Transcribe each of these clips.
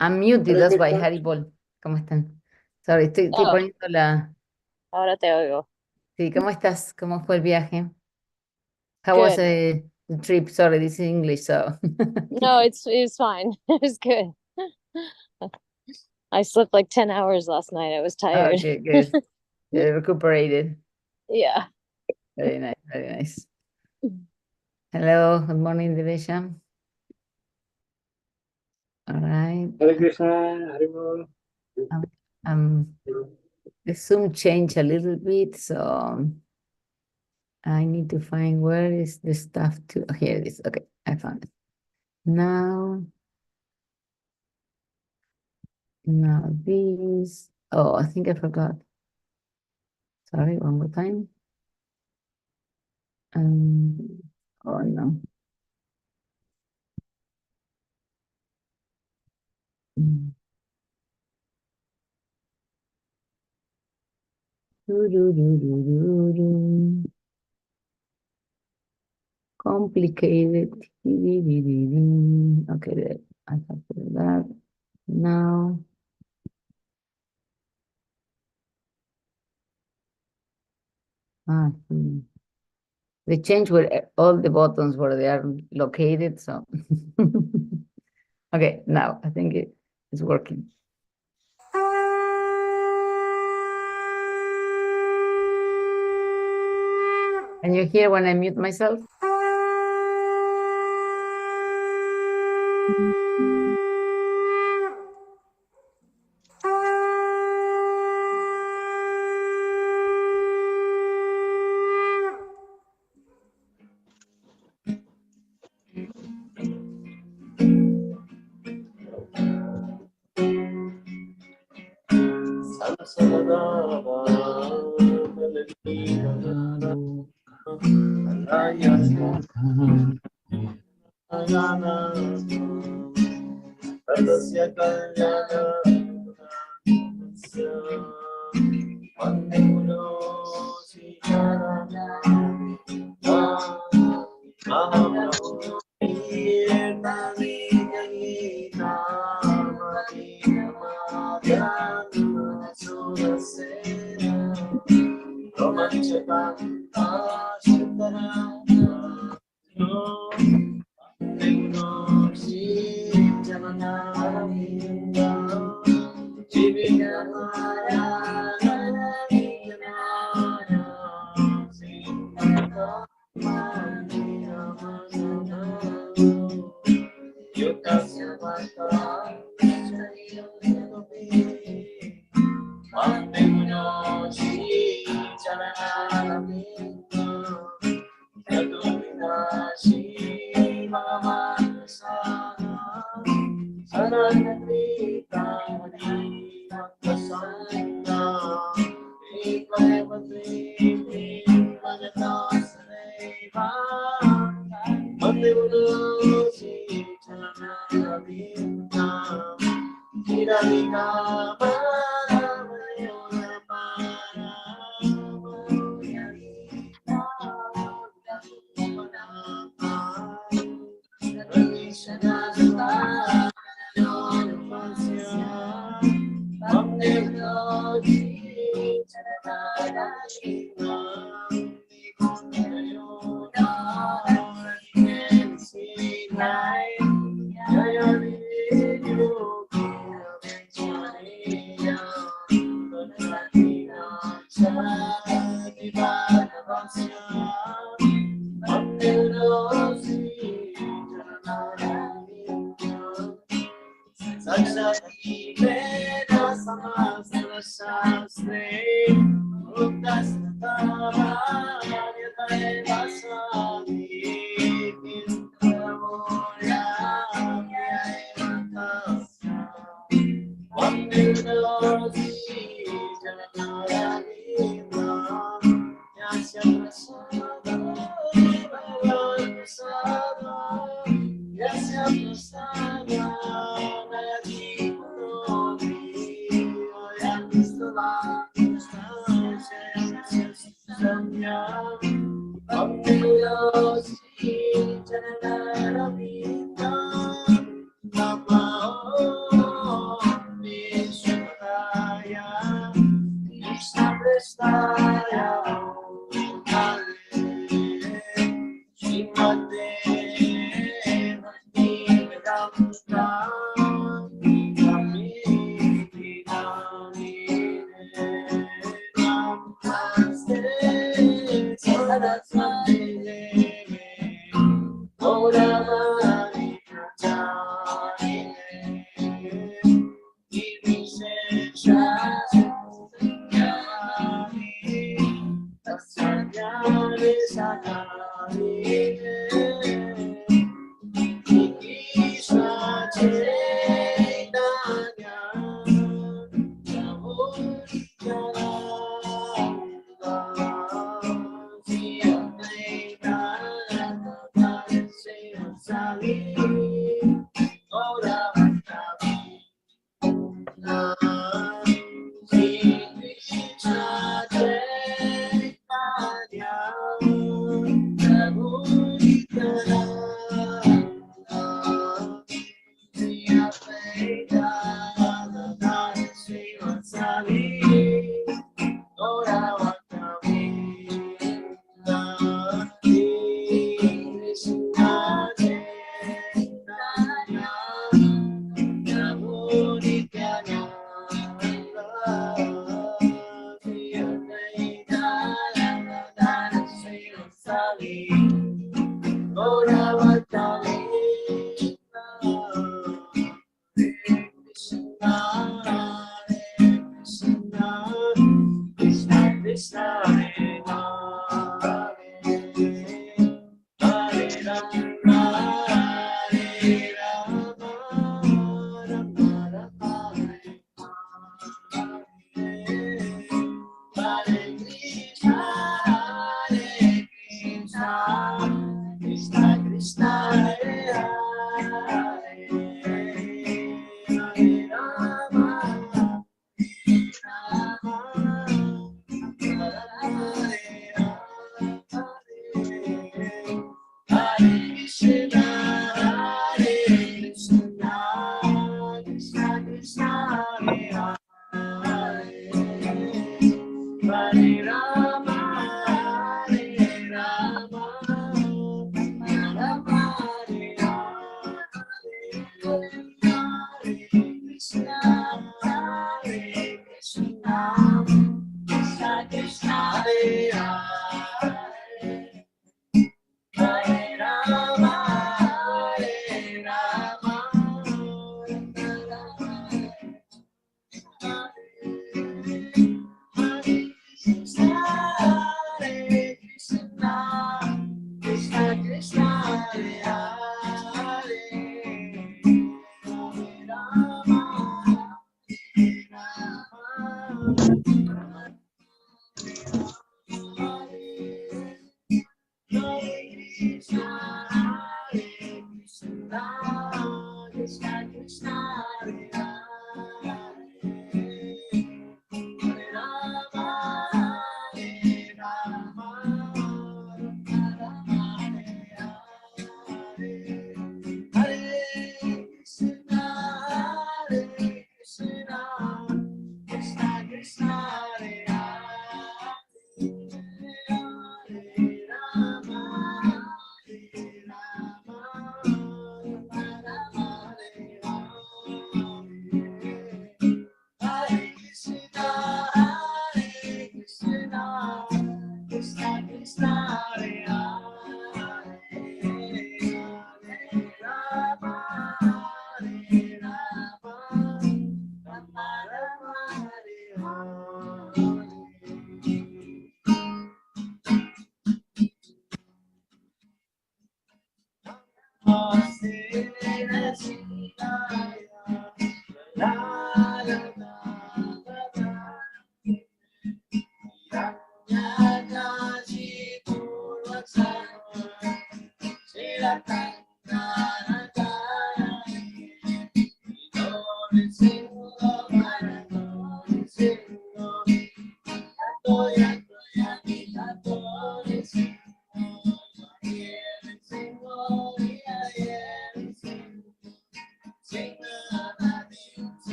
I'm muted, Hare that's why, Krishna. Haribol. ¿Cómo están? Sorry, estoy Oh, poniendo la... ahora te oigo. Sí, ¿cómo estás? ¿Cómo fue el viaje? How was Good. the trip? Sorry, this is English, so... No, it's fine. It was good. I slept like 10 hours last night. I was tired. Okay, good. Recuperated. Yeah. Very nice, very nice. Hello, good morning, Divisha. All right. Hare Krishna. Hare Bol. Um, um, the Zoom changed a little bit, so I need to find where is the stuff to... Oh, here it is. Okay, I found it. Now, now this... Oh, I think I forgot. Sorry, one more time. Um, oh no. Mm. Do. Complicated. Okay, there. I have to do that now. They change where all the buttons where they are located. So, okay, now I think it is working. Can you hear when I mute myself?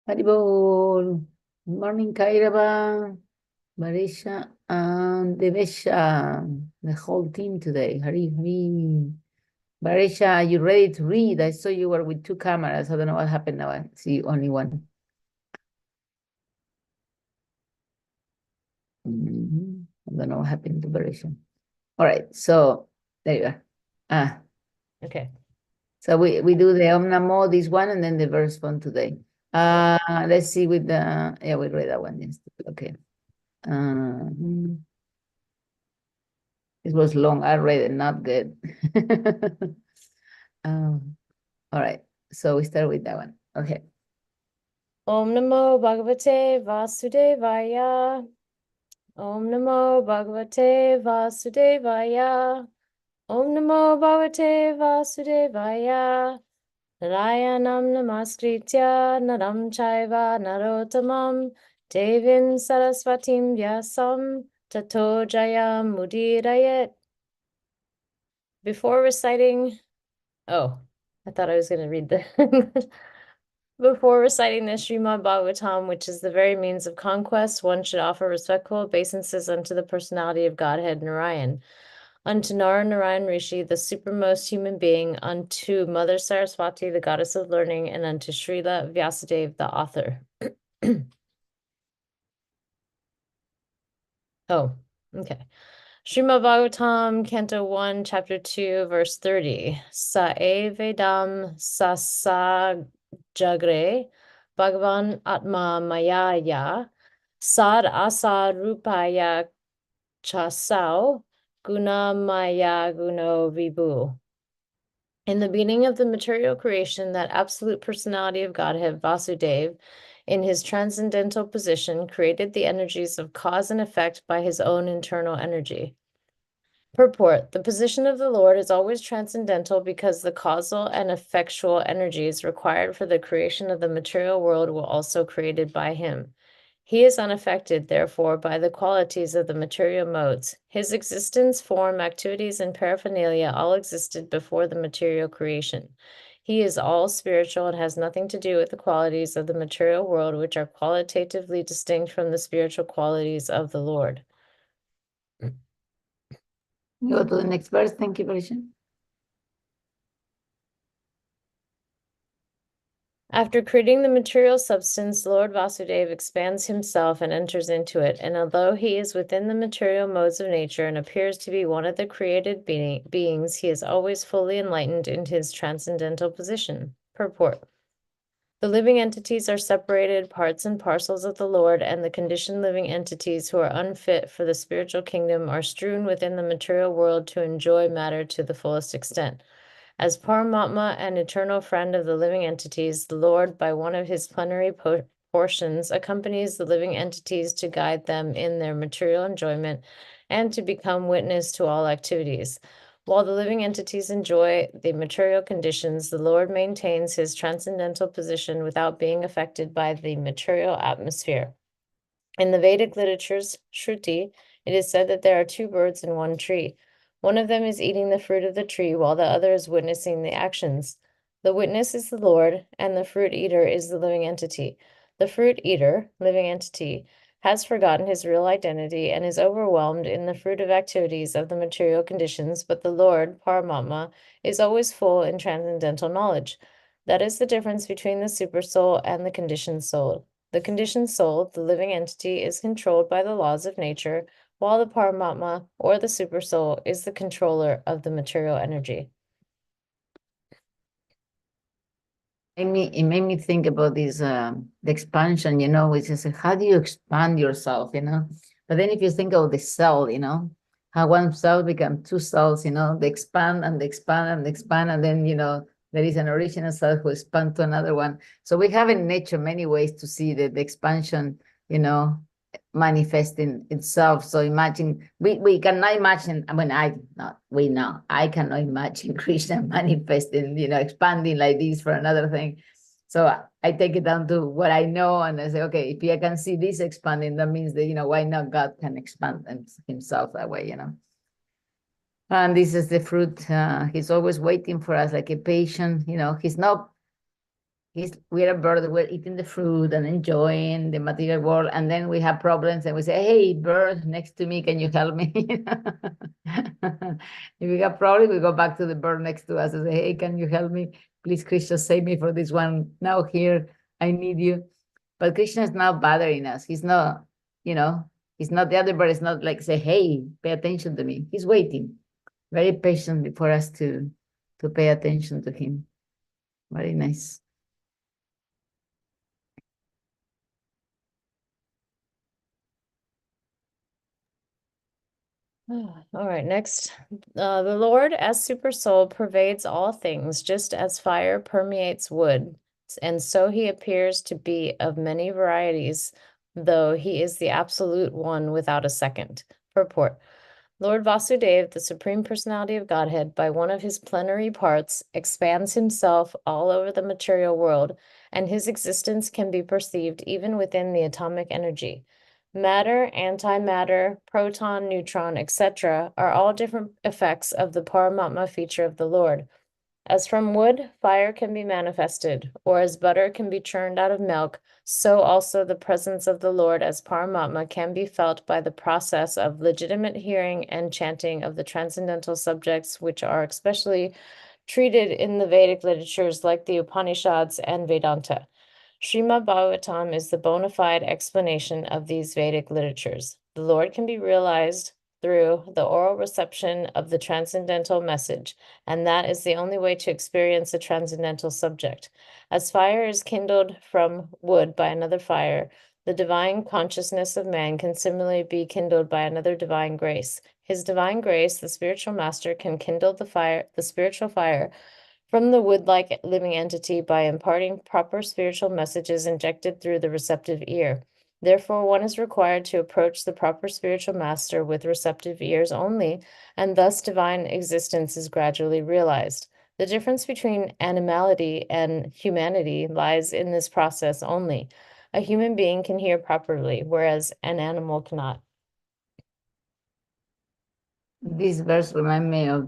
Haribol. Good morning, Kairaba, Marisha, and Devesha. The whole team today. Hari, Hari. Barisha, are you ready to read? I saw you were with two cameras. I don't know what happened now. I see only one. I don't know what happened to Barisha. All right, so there you are. Okay. So we do the Om Namo, this one, and then the verse one today. Let's see with the, yeah, we read that one. Yes. Okay. It was long. I read it, not good. All right. So we start with that one. Okay. Om Namo Bhagavate Vasudevaya. Om Namo Bhagavate Vasudevaya. Om Namo Bhagavate Vasudevaya. Narayanam Namaskritya Naram Chaiva Narottamam Devim Saraswatim Vyasam Tato Jayam Mudirayet. Before reciting, I thought I was going to read the Before reciting the Srimad Bhagavatam, which is the very means of conquest, one should offer respectful obeisances unto the personality of Godhead Narayan. unto Narayan Rishi, the supermost human being, unto Mother Saraswati, the goddess of learning, and unto Srila Vyasadeva, the author. Oh, okay. Srimad Bhagavatam, Canto 1, Chapter 2, Verse 30. Sa e vedam sasa jagre Bhagavan Atma Mayaya Sad Asad Rupaya Chasau Guna Maya Guno Vibhu. In the beginning of the material creation, that absolute personality of Godhead, Vasudeva, in his transcendental position, created the energies of cause and effect by his own internal energy. Purport: the position of the Lord is always transcendental because the causal and effectual energies required for the creation of the material world were also created by him. He is unaffected, therefore, by the qualities of the material modes. His existence, form, activities, and paraphernalia all existed before the material creation. He is all spiritual and has nothing to do with the qualities of the material world, which are qualitatively distinct from the spiritual qualities of the Lord. Go to the next verse. Thank you, Parisha. After creating the material substance, Lord Vasudeva expands himself and enters into it, and although he is within the material modes of nature and appears to be one of the created beings, he is always fully enlightened in his transcendental position. Purport: the living entities are separated parts and parcels of the Lord, and the conditioned living entities who are unfit for the spiritual kingdom are strewn within the material world to enjoy matter to the fullest extent. As Paramatma and eternal friend of the living entities, the Lord, by one of his plenary portions, accompanies the living entities to guide them in their material enjoyment and to become witness to all activities. While the living entities enjoy the material conditions, the Lord maintains his transcendental position without being affected by the material atmosphere. In the Vedic literatures, Shruti, it is said that there are two birds in one tree. One of them is eating the fruit of the tree, while the other is witnessing the actions. The witness is the Lord, and the fruit eater is the living entity. The fruit eater, living entity, has forgotten his real identity and is overwhelmed in the fruitive activities of the material conditions, but the Lord, Paramatma, is always full in transcendental knowledge. That is the difference between the supersoul and the conditioned soul. The conditioned soul, the living entity, is controlled by the laws of nature, while the Paramatma, or the supersoul, is the controller of the material energy. It made me think about this, the expansion, which is how do you expand yourself, But then if you think of the cell, how one cell becomes two cells, they expand and they expand and they expand, and then, there is an original cell who expands to another one. So we have in nature many ways to see the expansion, manifesting itself. So imagine, we cannot imagine, I cannot imagine Krishna manifesting, expanding like this for another thing. So I take it down to what I know, and I say, okay, if I can see this expanding, that means that, why not God can expand himself that way, And this is the fruit. He's always waiting for us like a patient, we're a bird, we're eating the fruit and enjoying the material world, and then we have problems and we say, hey, bird next to me, can you help me? If we got problems, we go back to the bird next to us and say, hey, can you help me? Please, Krishna, save me for this one. Now here, I need you. But Krishna is not bothering us. He's not, he's not, the other bird is not like say, hey, pay attention to me. He's waiting very patiently for us to pay attention to him. Very nice. All right, next. The Lord, as super soul, pervades all things, just as fire permeates wood, and so he appears to be of many varieties, though he is the absolute one without a second. Purport: Lord Vasudeva, the Supreme Personality of Godhead, by one of his plenary parts, expands himself all over the material world, and his existence can be perceived even within the atomic energy. Matter, antimatter, proton, neutron, etc., are all different effects of the Paramatma feature of the Lord. As from wood, fire can be manifested, or as butter can be churned out of milk, so also the presence of the Lord as Paramatma can be felt by the process of legitimate hearing and chanting of the transcendental subjects, which are especially treated in the Vedic literatures like the Upanishads and Vedanta. Srimad Bhagavatam is the bona fide explanation of these Vedic literatures. The Lord can be realized through the oral reception of the transcendental message, and that is the only way to experience a transcendental subject. As fire is kindled from wood by another fire, the divine consciousness of man can similarly be kindled by another divine grace. His divine grace, the spiritual master, can kindle the spiritual fire from the wood-like living entity by imparting proper spiritual messages injected through the receptive ear. Therefore, one is required to approach the proper spiritual master with receptive ears only, and thus divine existence is gradually realized. The difference between animality and humanity lies in this process only. A human being can hear properly, whereas an animal cannot. This verse reminds me of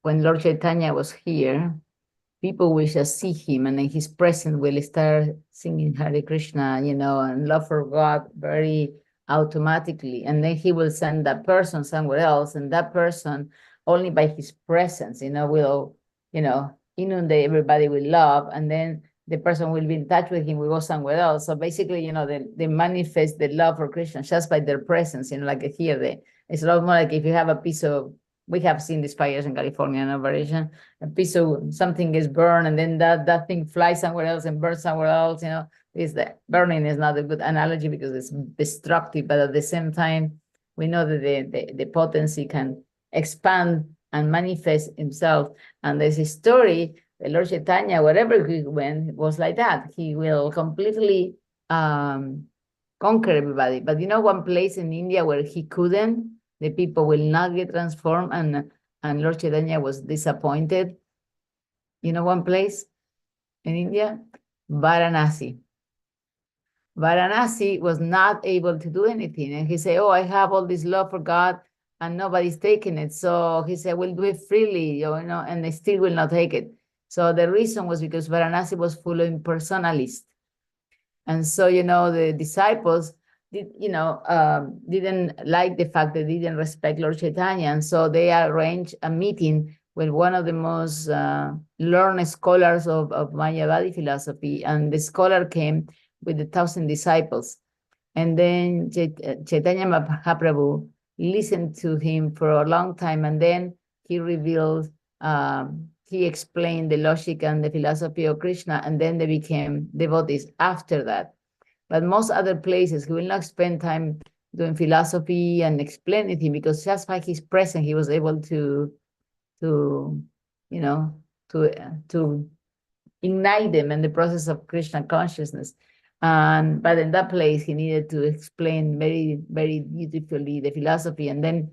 when Lord Chaitanya was here. People will just see him, and in his presence will start singing Hare Krishna, and love for God very automatically. And then he will send that person somewhere else, and that person, only by his presence, will, inundate everybody with love. And then the person will be in touch with him, will go somewhere else. So basically, they manifest the love for Krishna just by their presence, like here. It's a lot more like if you have a piece of, we have seen these fires in California in operation, a piece of something is burned, and then that thing flies somewhere else and burns somewhere else. Is that burning is not a good analogy because it's destructive, but at the same time, we know that the potency can expand and manifest himself. And there's a story, the Lord Chaitanya, wherever he went, was like that. He will completely conquer everybody. But one place in India where he couldn't, the people will not get transformed, and Lord Chaitanya was disappointed. One place in India? Varanasi. Varanasi was not able to do anything. And he said, I have all this love for God, and nobody's taking it. So he said, we'll do it freely, and they still will not take it. So the reason was because Varanasi was full of impersonalists. And so, the disciples didn't like the fact that they didn't respect Lord Chaitanya. And so they arranged a meeting with one of the most learned scholars of Mayavadi philosophy. And the scholar came with 1,000 disciples. And then Chaitanya Mahaprabhu listened to him for a long time. And then he revealed, he explained the logic and the philosophy of Krishna. And then they became devotees after that. But most other places, he will not spend time doing philosophy and explaining anything, because just by his presence, he was able to ignite them in the process of Krishna consciousness. But in that place, he needed to explain very, very beautifully the philosophy. And then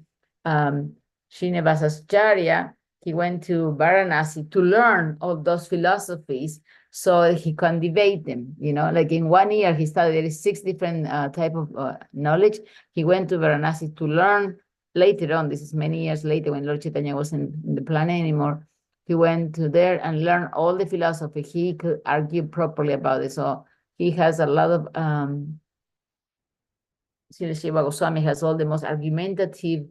Srinivasacharya, he went to Varanasi to learn all those philosophies, so he can debate them. Like in 1 year, he studied 6 different type of knowledge. He went to Varanasi to learn. Later on, this is many years later, when Lord Chaitanya wasn't in the planet anymore, he went to there and learned all the philosophy. He could argue properly about it. So he has a lot of, Srila Shiva Goswami has all the most argumentative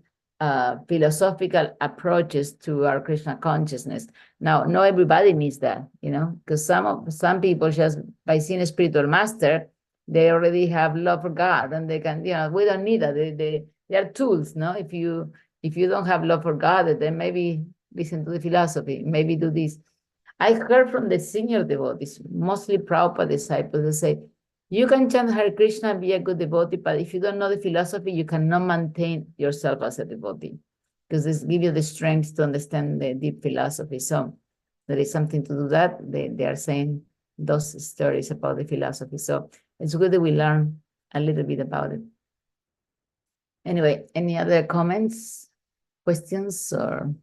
philosophical approaches to our Krishna consciousness. Now, not everybody needs that, because some people, just by seeing a spiritual master, they already have love for God, and they can, we don't need that. They are tools, no? If you don't have love for God, then maybe listen to the philosophy, maybe do this. I heard from the senior devotees, mostly Prabhupada disciples, they say, you can chant Hare Krishna, be a good devotee, but if you don't know the philosophy, you cannot maintain yourself as a devotee, because this gives you the strength to understand the deep philosophy. So there is something to do that. They are saying those stories about the philosophy. So it's good that we learn a little bit about it. Anyway, any other comments, questions, or?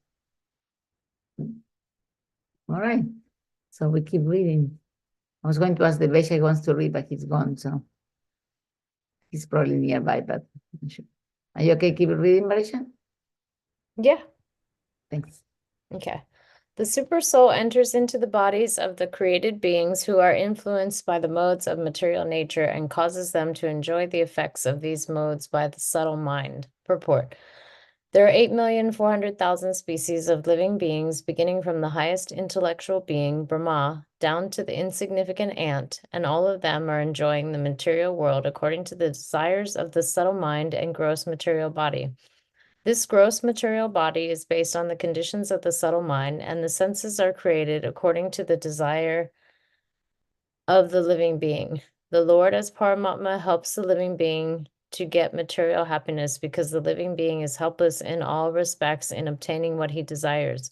All right. So we keep reading. I was going to ask the Vesha, he wants to read, but he's gone, so he's probably nearby, but I'm sure. Are you okay? Keep reading, Marisha? Yeah. Thanks. Okay. The supersoul enters into the bodies of the created beings who are influenced by the modes of material nature and causes them to enjoy the effects of these modes by the subtle mind. Purport. There are 8,400,000 species of living beings, beginning from the highest intellectual being, Brahma, down to the insignificant ant, and all of them are enjoying the material world according to the desires of the subtle mind and gross material body. This gross material body is based on the conditions of the subtle mind, and the senses are created according to the desire of the living being. The Lord as Paramatma helps the living being to get material happiness because the living being is helpless in all respects in obtaining what he desires.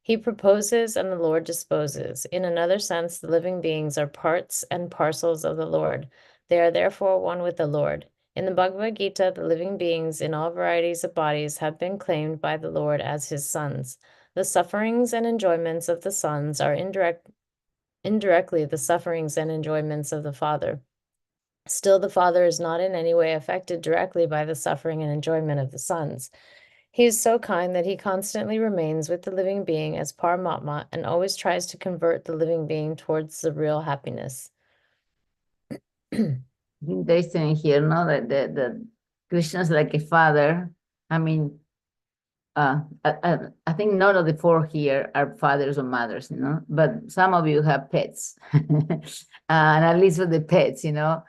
He proposes and the Lord disposes. In another sense, the living beings are parts and parcels of the Lord. They are therefore one with the Lord. In the Bhagavad Gita, the living beings in all varieties of bodies have been claimed by the Lord as his sons. The sufferings and enjoyments of the sons are indirectly the sufferings and enjoyments of the Father. Still, the Father is not in any way affected directly by the suffering and enjoyment of the sons. He is so kind that he constantly remains with the living being as Paramatma and always tries to convert the living being towards the real happiness. Interesting here, no? That Krishna is like a father. I mean, I think none of the four here are fathers or mothers, you know, but some of you have pets. And at least with the pets, you know,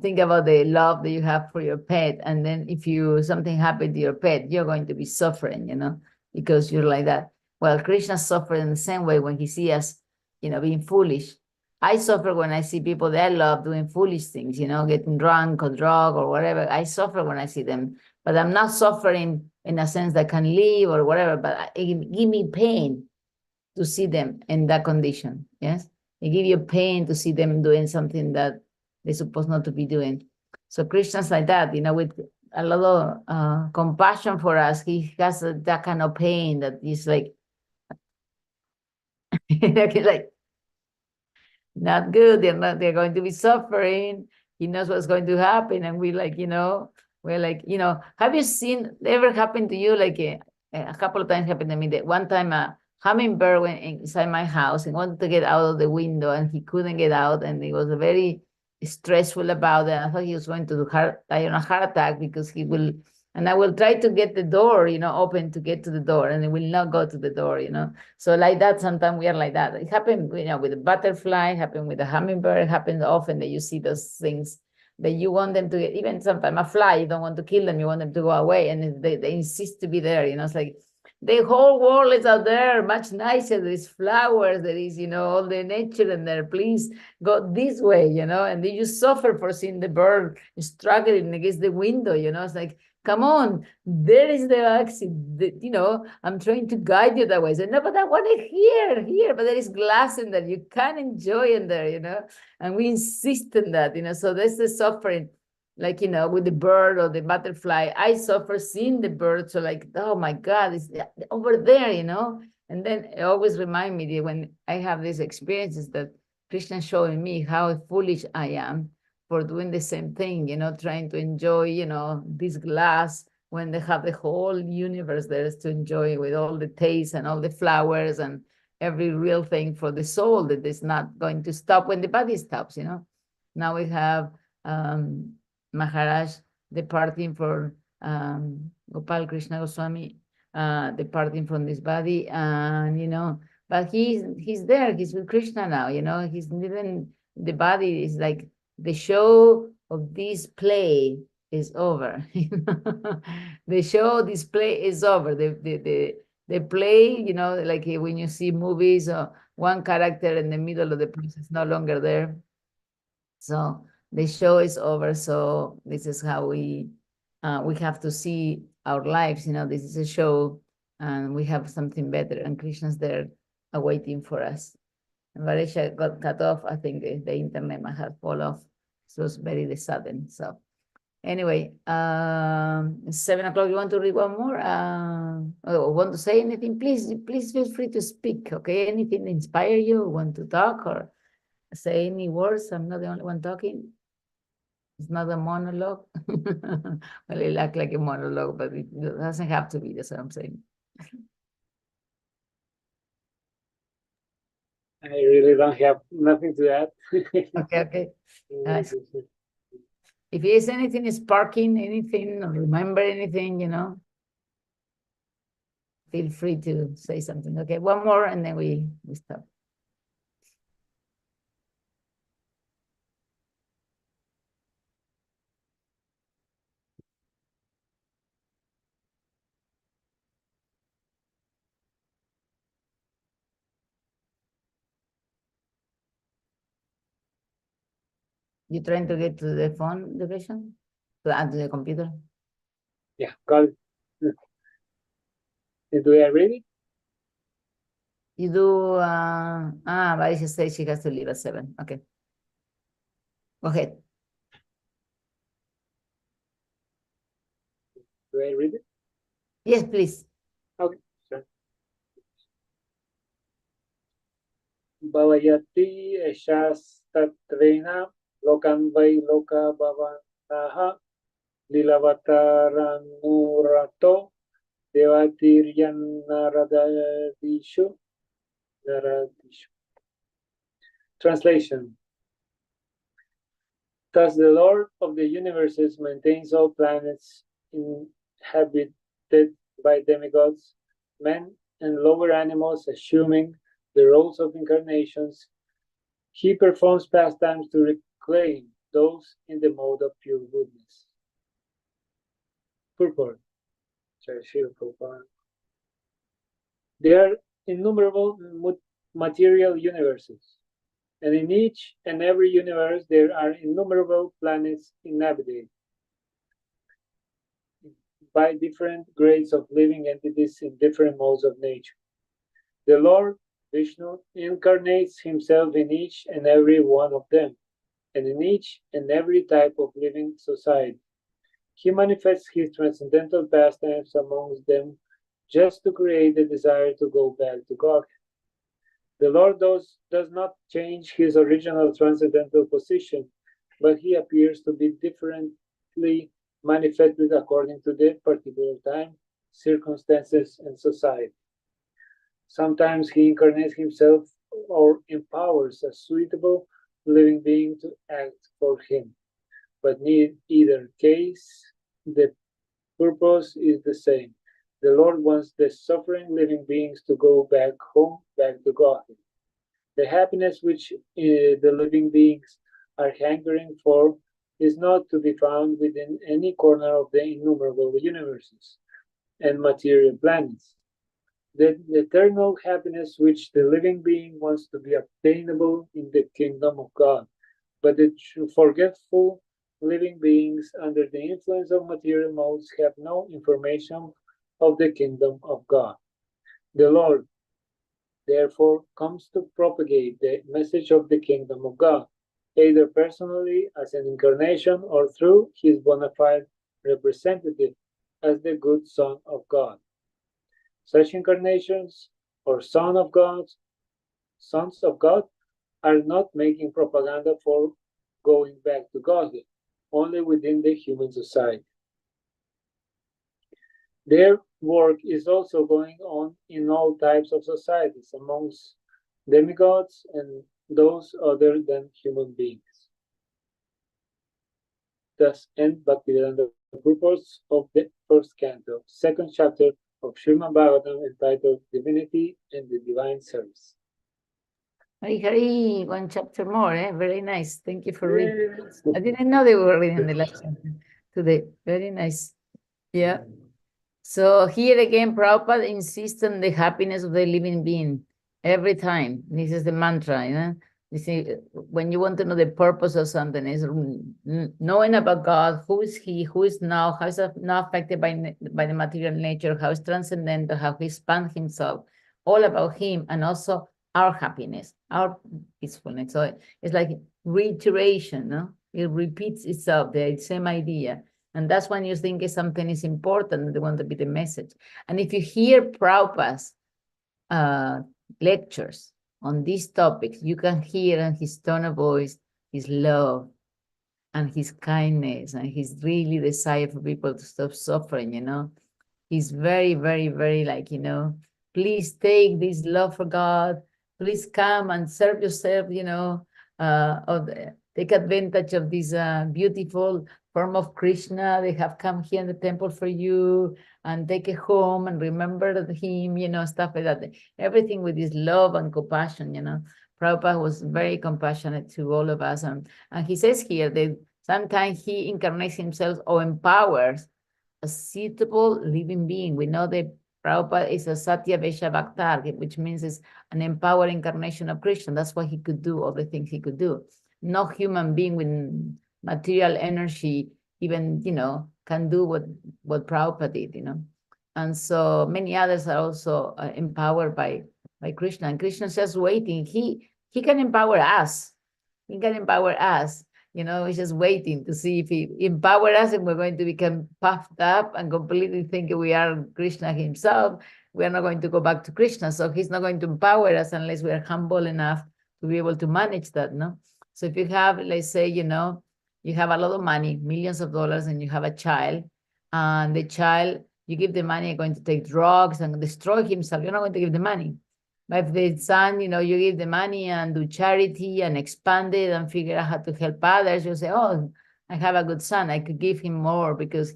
think about the love that you have for your pet. And then if something happened to your pet, you're going to be suffering, you know, because you're like that. Well, Krishna suffered in the same way when he sees us, you know, being foolish. I suffer when I see people that I love doing foolish things, you know, getting drunk or drug or whatever. I suffer when I see them, but I'm not suffering in a sense that I can live or whatever, but it give me pain to see them in that condition. Yes, it give you pain to see them doing something that they're supposed not to be doing. So Christians like that, you know, with a lot of compassion for us, he has that kind of pain that is like, like not good. They're going to be suffering. He knows what's going to happen. And we like, you know, we're like, you know, have you seen ever happened to you? Like a couple of times happened to me that one time a hummingbird went inside my house and wanted to get out of the window and he couldn't get out. And he was very stressful about it. I thought he was going to die on a heart attack because he will, and I will try to get the door, you know, open to get to the door and it will not go to the door, you know. So like that, sometimes we are like that. It happened, you know, with a butterfly, it happened with a hummingbird, it happens often that you see those things that you want them to get, even sometimes a fly, you don't want to kill them, you want them to go away and they insist to be there, you know, it's like, the whole world is out there, much nicer. There is flowers, there is, you know, all the nature in there. Please go this way, you know, and then you suffer for seeing the bird struggling against the window, you know, it's like, come on, there is the exit. You know, I'm trying to guide you that way. So, no, but I want it here, but there is glass in there. You can enjoy in there, you know, and we insist on that, you know. So that's the suffering, like, you know, with the bird or the butterfly. I suffer seeing the bird. So, like, oh my God, it's over there, you know. And then it always remind me that when I have these experiences that Krishna showing me how foolish I am for doing the same thing, you know, trying to enjoy, you know, this glass when they have the whole universe there is to enjoy with all the taste and all the flowers and every real thing for the soul that is not going to stop when the body stops, you know. Now we have Maharaj departing for Gopal Krishna Goswami departing from this body, and you know, but he's there, he's with Krishna now, you know, he's even the body is like the show of this play is over. The show display is over. The play, you know, like when you see movies, one character in the middle of the place is no longer there. So the show is over. So this is how we have to see our lives. You know, this is a show, and we have something better. And Krishna's there, waiting for us. And Varesha got cut off. I think the internet might have fall off. So it's very sudden. So anyway, 7 o'clock. You want to read one more? Or want to say anything? Please feel free to speak. Okay, anything inspire you? Want to talk or say any words? I'm not the only one talking. It's not a monologue. Well, it looked like a monologue, but it doesn't have to be. That's what I'm saying. I really don't have nothing to add. Okay, okay. If there's anything sparking, anything, or remember anything, feel free to say something. Okay, one more and then we stop. You trying to get to the phone division? To the computer? Yeah, got it. Do I read it? You do, but she says she has to leave at 7. Okay. Go ahead. Do I read it? Yes, please. Okay, sure. Bhavayati eshastatrena lokan vai loka bhavanaha lilavataranurato devatiryannaradadishu naradishu. Translation. Thus the Lord of the universes maintains all planets inhabited by demigods, men and lower animals assuming the roles of incarnations. He performs pastimes to reclaim those in the mode of pure goodness. Purport. There are innumerable material universes, and in each and every universe there are innumerable planets inhabited by different grades of living entities in different modes of nature. The Lord Vishnu incarnates himself in each and every one of them, and in each and every type of living society. He manifests his transcendental pastimes amongst them just to create the desire to go back to God. The Lord does not change his original transcendental position, but he appears to be differently manifested according to the particular time, circumstances, and society. Sometimes he incarnates himself or empowers a suitable living being to act for him, but in either case, the purpose is the same. The Lord wants the suffering living beings to go back home, back to God. The happiness which the living beings are hankering for is not to be found within any corner of the innumerable universes and material planets. The eternal happiness which the living being wants to be obtainable in the kingdom of God, but the forgetful living beings under the influence of material modes have no information of the kingdom of God. The Lord, therefore, comes to propagate the message of the kingdom of God, either personally as an incarnation or through his bona fide representative as the good Son of God. Such incarnations or sons of God, are not making propaganda for going back to Godhead, only within the human society. Their work is also going on in all types of societies, amongst demigods and those other than human beings. Thus end Bhaktivedanta purpose of the first canto, second chapter of Srimad Bhagavatam, entitled Divinity and the Divine Service. Hari, one chapter more, very nice. Thank you for reading. I didn't know they were reading the last chapter today. Very nice. Yeah. So here again, Prabhupada insists on the happiness of the living being every time. This is the mantra, You see, when you want to know the purpose of something, is knowing about God, who is He, who is now, how is not affected by the material nature, how is transcendental, how He spans Himself, all about Him, and also our happiness, our peacefulness. So it's like reiteration, no? It repeats itself, the same idea. And that's when you think something is important, they want to be the message. And if you hear Prabhupada's lectures on these topics, you can hear in his tone of voice, his love and his kindness and his really desire for people to stop suffering, He's very, very, very like, please take this love for God please come and serve yourself, take advantage of this beautiful form of Krishna. They have come here in the temple for you, and take it home and remember him, stuff like that. Everything with this love and compassion, Prabhupada was very compassionate to all of us. And he says here that sometimes he incarnates himself or empowers a suitable living being. We know that Prabhupada is a Satya Vesha Bhaktar, which means it's an empowered incarnation of Krishna. That's why he could do all the things he could do. No human being with material energy even, can do what Prabhupada did, And so many others are also empowered by Krishna. And Krishna's just waiting. He can empower us. He can empower us. He's just waiting to see if he empower us and we're going to become puffed up and completely think we are Krishna himself. We are not going to go back to Krishna. So he's not going to empower us unless we are humble enough to be able to manage that, no? So if you have, let's say, you have a lot of money, millions of dollars, and you have a child, and the child, you give the money, going to take drugs and destroy himself, you're not going to give the money. But if the son, you give the money and do charity and expand it and figure out how to help others, you say, oh, I have a good son. I could give him more because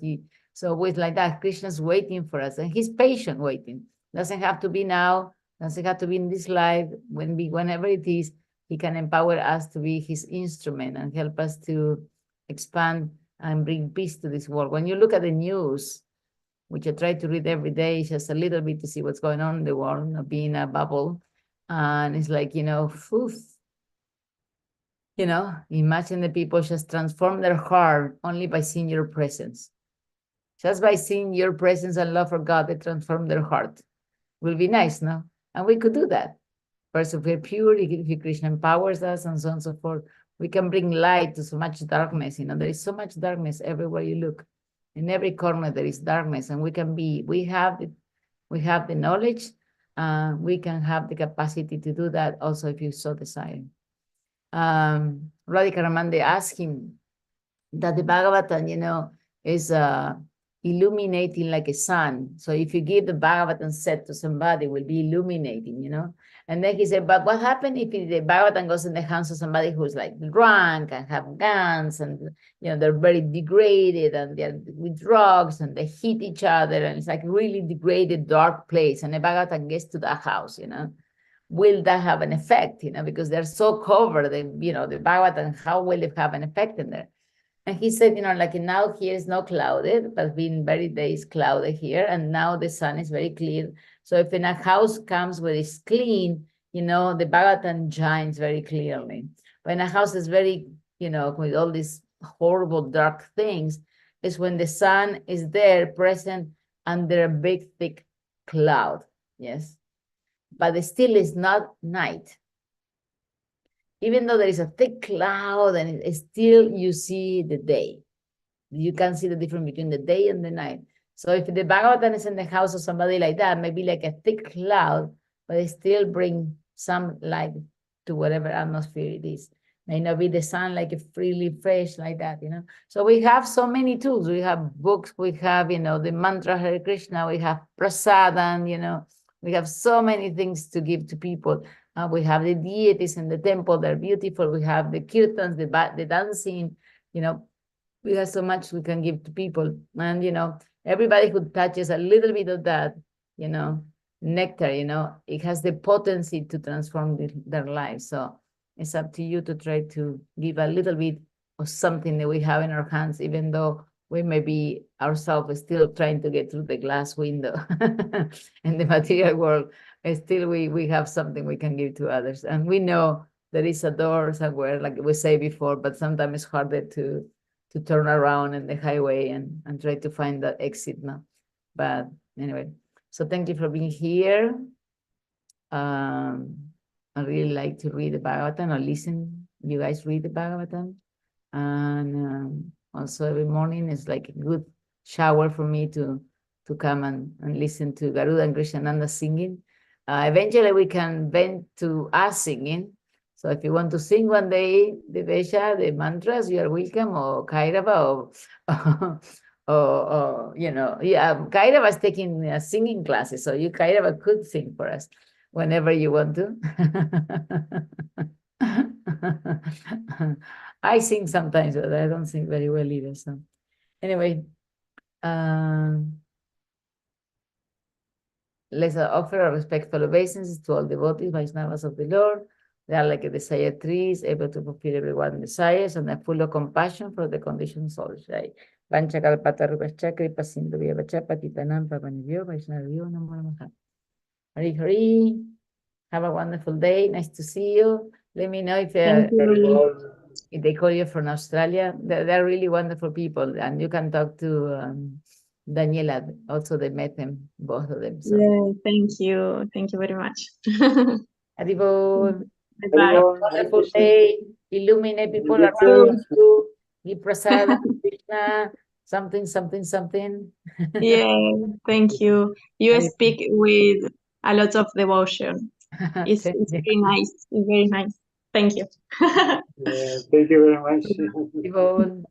so with like that, Krishna's waiting for us and he's patient waiting. Doesn't have to be now, doesn't have to be in this life, whenever it is, he can empower us to be his instrument and help us to expand and bring peace to this world. When you look at the news, which I try to read every day, just a little bit to see what's going on in the world, not being a bubble. And it's like, imagine the people just transform their heart only by seeing your presence. Just by seeing your presence and love for God, they transform their heart. Will be nice, no? And we could do that. First, if we're pure, if Krishna empowers us and so on and so forth, we can bring light to so much darkness. There is so much darkness everywhere you look. In every corner there is darkness, and we have the knowledge, we can have the capacity to do that also if you so desire. Radhika Ramande asked him that the Bhagavatam, is illuminating like a sun. So if you give the Bhagavatam set to somebody, it will be illuminating, And then he said, but what happened if the Bhagavatam goes in the hands of somebody who's like drunk and have guns and, they're very degraded and they're with drugs and they hit each other and it's like really degraded, dark place. And the Bhagavatam gets to that house, Will that have an effect, because they're so covered, the Bhagavatam, how will it have an effect in there? And he said, like now here is not clouded, but been very days clouded here. And now the sun is very clear. So if in a house comes where it's clean, the Bhagavatam shines very clearly. When a house is very, with all these horrible dark things, is when the sun is there present under a big, thick cloud. Yes. But it still is not night. Even though there is a thick cloud and still you see the day. You can see the difference between the day and the night. So if the Bhagavatam is in the house of somebody like that, maybe like a thick cloud, but it still bring some light to whatever atmosphere it is. May not be the sun like freely fresh like that, So we have so many tools. We have books, we have, the mantra Hare Krishna, we have prasadam, we have so many things to give to people. We have the deities in the temple, they're beautiful. We have the kirtans, the dancing, we have so much we can give to people. And, everybody who touches a little bit of that, nectar, it has the potency to transform their lives. So it's up to you to try to give a little bit of something that we have in our hands, even though we may be ourselves still trying to get through the glass window in the material world. Still we have something we can give to others. And we know there is a door somewhere, like we say before, but sometimes it's harder to turn around in the highway and try to find that exit now. But anyway, so thank you for being here. I really like to read the Bhagavatam or listen. You guys read the Bhagavatam. And also every morning is like a good shower for me to come and listen to Garuda and Krishnananda singing. Eventually we can bend to us singing. So if you want to sing one day, the Vesha, the mantras, you are welcome, or Kairava, or Kairava is taking singing classes, so Kairava could sing for us. whenever you want to. I sing sometimes, but I don't sing very well either. So anyway, let's offer our respectful obeisances to all devotees, Vaishnavas of the Lord. They are like a desired trees, able to fulfill everyone's desires, and are full of compassion for the conditioned souls. Right? Vancha kalpata rupascha kripa sindhu vyavacha patitanam pavanibhyo Vaishnavyo namo namaha. Hari Hari. Have a wonderful day. Nice to see you. Let me know if Very well. they call you from Australia. They're really wonderful people, and you can talk to Daniela. Also, they met them, both of them. So, Yeah, thank you very much. Haribol. Bye. Wonderful day. Illuminate people You around too. you. Give prasad, Krishna, something, something, something. Yeah, thank you. You Haribol. speak with a lot of devotion. It's Thank you. very nice. It's very nice. Thank you. Yeah, thank you very much. Haribol.